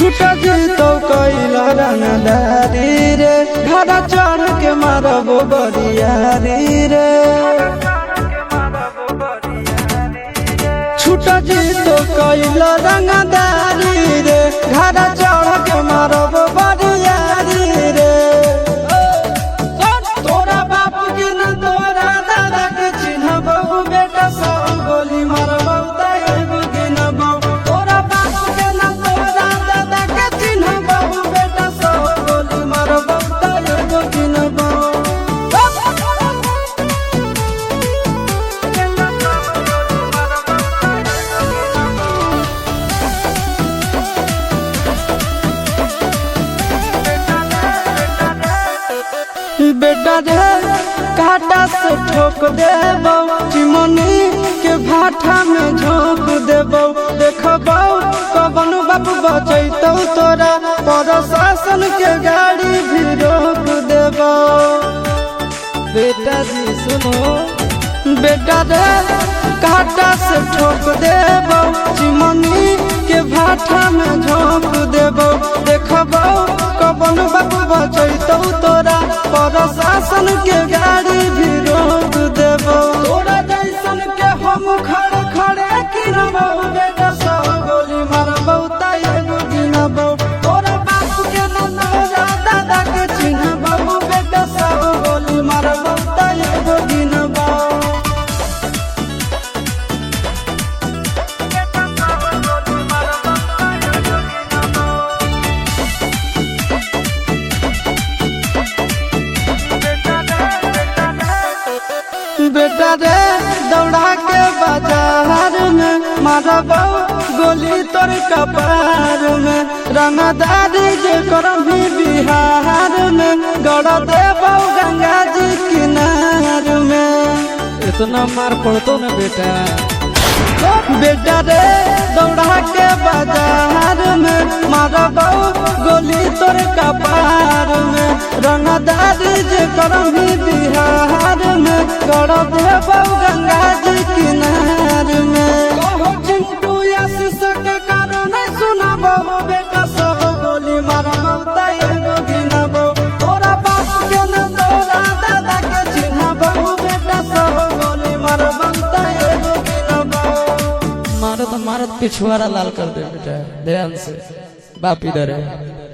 छुटा जीतो कैला रंगदारी रे घर चढ़ के मारबो बरियारी रे छुटा जीतो कैला रंगदारी रे घर चढ़ के मारबो बरियारी रे तोरा बाप के न तोरा दादा के चिन्हबो बेटा सब गोली मारबो तैगो गिनबो तोरा बाप के न तोरा दादा के चिन्हबो बेटा सब गोली मारबो तैगो गिनबो बेटा रे काटा से ठोक देबो चिमनी के भाटा में झोंक देबो देखबो कवन बाप बचैतौ तोरा प्रशासन के गाड़ी भी रोक देबो बेटा जी सुनो बेटा रे काटा से ठोक देबो चिमनी के भाटा में झोंक देबो देखबो कवन बाप बचैतौ तोरा प्रशासन के गाड़ी भी रोक देबो तोरा जैसन के हम खड़े खड़े गिनबो बेटा सब गोली मारबो तैगो गिनबो तोरा बाप के न तोरा दादा के चिन्हबो बेटा सब गोली मारबो तैगो गिनबो बेटा रे दौड़ा के बाजार में मारबो गोली तोर कपार में रंगदारी जे करबी बिहार में गड़ देबो गंगा जी किनार में इतना मार पड़तो न बेटा बेटा रे दौड़ा के बाजार में मारबो गोली तोर कपार में रंगदारी जे करबी बिहार में गड़ देबो गंगा जी किनार में कहो चिंटू आशीष के कारण सुनाबो बेटा सब गोली मारबो तैगो गिनबो तोरा बाप के न तोरा दादा के चिन्हबो बेटा सब गोली मारबो तैगो गिनबो मारत मारत पिछुआरा लाल कर दे बेटा ध्यान से बाप इधर है।